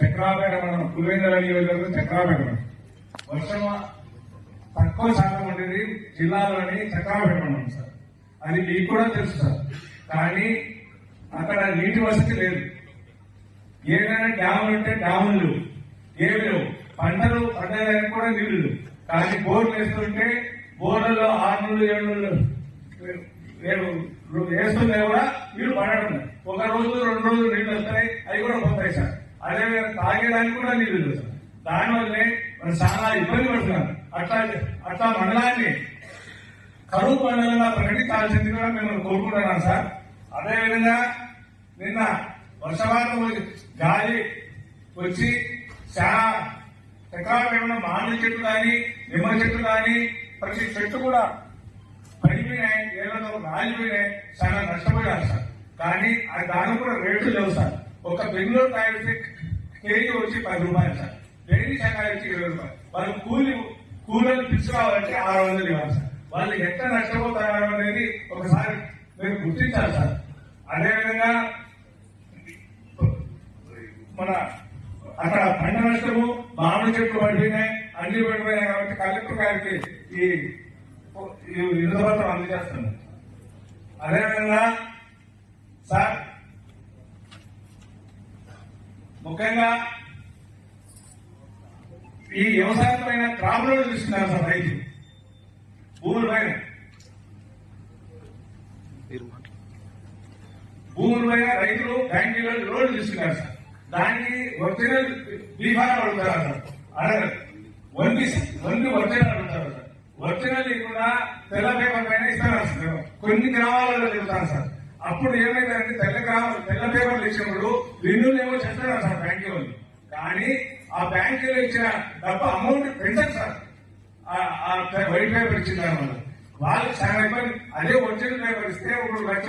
చక్రాపేట మనం పులివెందుల నియోజకవర్గం చక్రాపేట వర్షం తక్కువ శాతం ఉండేది జిల్లాలోని చక్రాపేట మండలం సార్. అది మీకు కూడా తెలుసు సార్. కానీ అక్కడ నీటి వసతి లేదు. ఏదైనా డ్యాములు ఉంటే డ్యాములు ఏమి లేవు. పంటలు పండడానికి కూడా నీళ్లు లేవు. కానీ బోర్లు వేస్తుంటే బోర్లలో 6 నుండి 7 వేస్తుంటే కూడా నీళ్లు పడడం. ఒక రోజు 2 రోజులు నీళ్లు వస్తాయి, అవి కూడా పోతాయి సార్. అదే తాగేదానికి కూడా నీళ్లు లేవు సార్. దానివల్లే మనం చాలా ఇబ్బంది పడుతున్నాం. అట్లా మండలాన్ని కరువు మండలంగా ప్రకటించాల్సిందిగా మేము కోరుకుంటున్నాం సార్. అదేవిధంగా నిన్న వర్షపాతం గాలి వచ్చి చాలా చక్రాపేటలో మామిడి చెట్లు కానీ నిమ్మ చెట్లు కానీ ప్రతి చెట్టు కూడా పడిపోయినాయి, ఏళ్ళతో రాలిపోయినాయి, చాలా నష్టపోయారు సార్. కానీ దానికి కూడా రేట్లు లేవు సార్. ఒక బెంగళూరు కాయలు కేజీ వచ్చి 10 రూపాయలు సార్. డైరీ శాఖ వచ్చి 20 రూపాయలు. వాళ్ళు కూలీలు పిలుచుకోవాలంటే 600 ఇవ్వాలి సార్. వాళ్ళు ఎంత నష్టపోతారు అనేది ఒకసారి మీరు గుర్తించాలి సార్. అదేవిధంగా మన అక్కడ పంట నష్టము, మామిడి చెట్లు పడిపోయినాయి, అన్ని పడిపోయినాయి కాబట్టి కలెక్టర్ గారికి ఈ వినతిపత్రం అందజేస్తున్నాం. అదేవిధంగా సార్ ముఖ్యంగా ఈ వ్యవసాయం పైన క్రాప్ లోన్ తీసుకున్నారు సార్. రైతు భూముల పైన రైతులు బ్యాంకులో లోన్ తీసుకున్నారు సార్. దానికి ఒరిజినల్ బీఫారం అడుగుతారు సార్. అడగరు, వన్ ఒరిజినల్ అడుగుతారు సార్. ఒరిజినల్ లేకుండా తెల్ల పేపర్ పైన ఇస్తారు సార్. కొన్ని గ్రామాలలో చెబుతాను సార్. అప్పుడు ఏమైందంటే తెల్ల పేపర్లు ఇచ్చినప్పుడు రెన్యూల్ ఏమో చేస్తున్నారు సార్ బ్యాంకు వాళ్ళు. కానీ ఆ బ్యాంకులో ఇచ్చిన డబ్బు అమౌంట్ పెంచారు సార్. వైట్ పేపర్ ఇచ్చిన వాళ్ళు చాలా ఇబ్బంది. అదే ఒరిజినల్ పేపర్ ఇస్తే 1 లక్ష